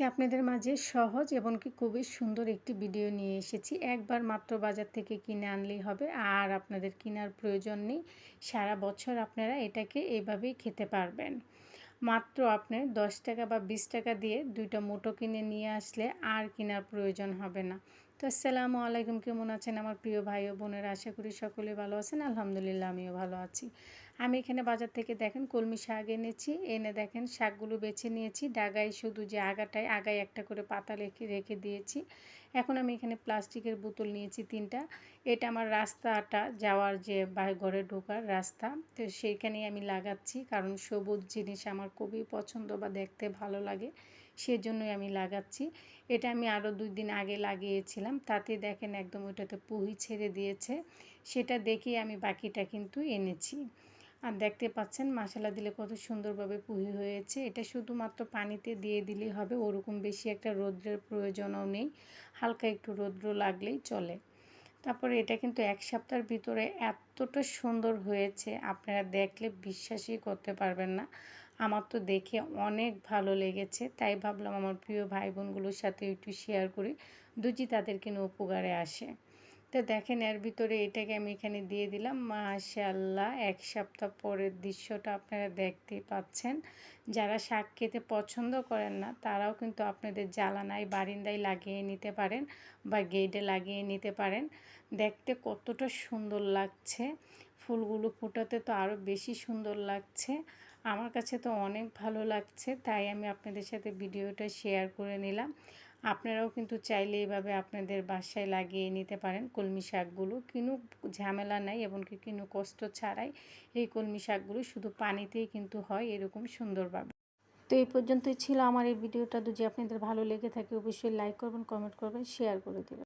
আজকে আপনাদের মাঝে সহজ এবং কি খুবই সুন্দর একটি ভিডিও নিয়ে এসেছি। একবার মাত্র বাজার থেকে কিনে আনলেই হবে, আর আপনাদের কেনার প্রয়োজন নেই। সারা বছর আপনারা এটাকে এভাবেই খেতে পারবেন। মাত্র আপনার 10 টাকা বা 20 টাকা দিয়ে 2টা মুটো কিনে নিয়ে আসলে আর কেনার প্রয়োজন হবে না। তো আসসালামু আলাইকুম, কেমন আছেন আমার প্রিয় ভাই ও বোনেরা? আশা করি সকলে ভালো আছেন। আলহামদুলিল্লাহ আমিও ভালো আছি। আমি এখানে বাজার থেকে দেখেন কলমি শাক এনেছি। এনে দেখেন শাকগুলো বেছে নিয়েছি। ডাগায় শুধু যে আগায় একটা করে পাতা রেখে রেখে দিয়েছি। এখন আমি এখানে প্লাস্টিকের বোতল নিয়েছি 3টা। এটা আমার রাস্তাটা যাওয়ার যে ঘরে ঢোকার রাস্তা, তো সেইখানেই আমি লাগাচ্ছি, কারণ সবুজ জিনিস আমার খুবই পছন্দ বা দেখতে ভালো লাগে, সেজন্যই আমি লাগাচ্ছি। এটা আমি আরও 2 দিন আগে লাগিয়েছিলাম, তাতে দেখেন একদম ওইটাতে পুঁই ছেড়ে দিয়েছে। সেটা দেখেই আমি বাকিটা কিন্তু এনেছি। আর দেখতে পাচ্ছেন মশলা দিলে কত সুন্দরভাবে পুঁই হয়েছে। এটা শুধুমাত্র পানিতে দিয়ে দিলেই হবে, ওরকম বেশি একটা রৌদ্রের প্রয়োজনও নেই, হালকা একটু রৌদ্র লাগলেই চলে। তারপরে এটা কিন্তু 1 সপ্তাহের ভিতরে এতটা সুন্দর হয়েছে, আপনারা দেখলে বিশ্বাসই করতে পারবেন না। আমার তো দেখে অনেক ভালো লেগেছে, তাই ভাবলাম আমার প্রিয় ভাই বোনগুলোর সাথে একটু শেয়ার করি, যদি তাদের কিনা উপকারে আসে। তো দেখেন এর ভিতরে এটাকে আমি এখানে দিয়ে দিলাম। মাশাআল্লাহ, 1 সপ্তাহ পরের দৃশ্যটা আপনারা দেখতেই পাচ্ছেন। যারা শাক খেতে পছন্দ করেন না তারাও কিন্তু আপনাদের জানালায় বারান্দায় লাগিয়ে নিতে পারেন বা গেটে লাগিয়ে নিতে পারেন। দেখতে কতটা সুন্দর লাগছে, ফুলগুলো ফোটাতে তো আরও বেশি সুন্দর লাগছে। আমার কাছে তো অনেক ভালো লাগছে, তাই আমি আপনাদের সাথে ভিডিওটা শেয়ার করে নিলাম। আপনারাও কিন্তু চাইলে এইভাবে আপনাদের বাসায় লাগিয়ে নিতে পারেন। কলমি শাকগুলো কোনো ঝামেলা নাই এবং কোনো কষ্ট ছাড়াই এই কলমি শাকগুলো শুধু পানিতেই কিন্তু হয় এরকম সুন্দরভাবে। তো এই পর্যন্তই ছিল আমার এই ভিডিওটা। যদি আপনাদের ভালো লেগে থাকে অবশ্যই লাইক করবেন, কমেন্ট করবেন, শেয়ার করে দেবেন।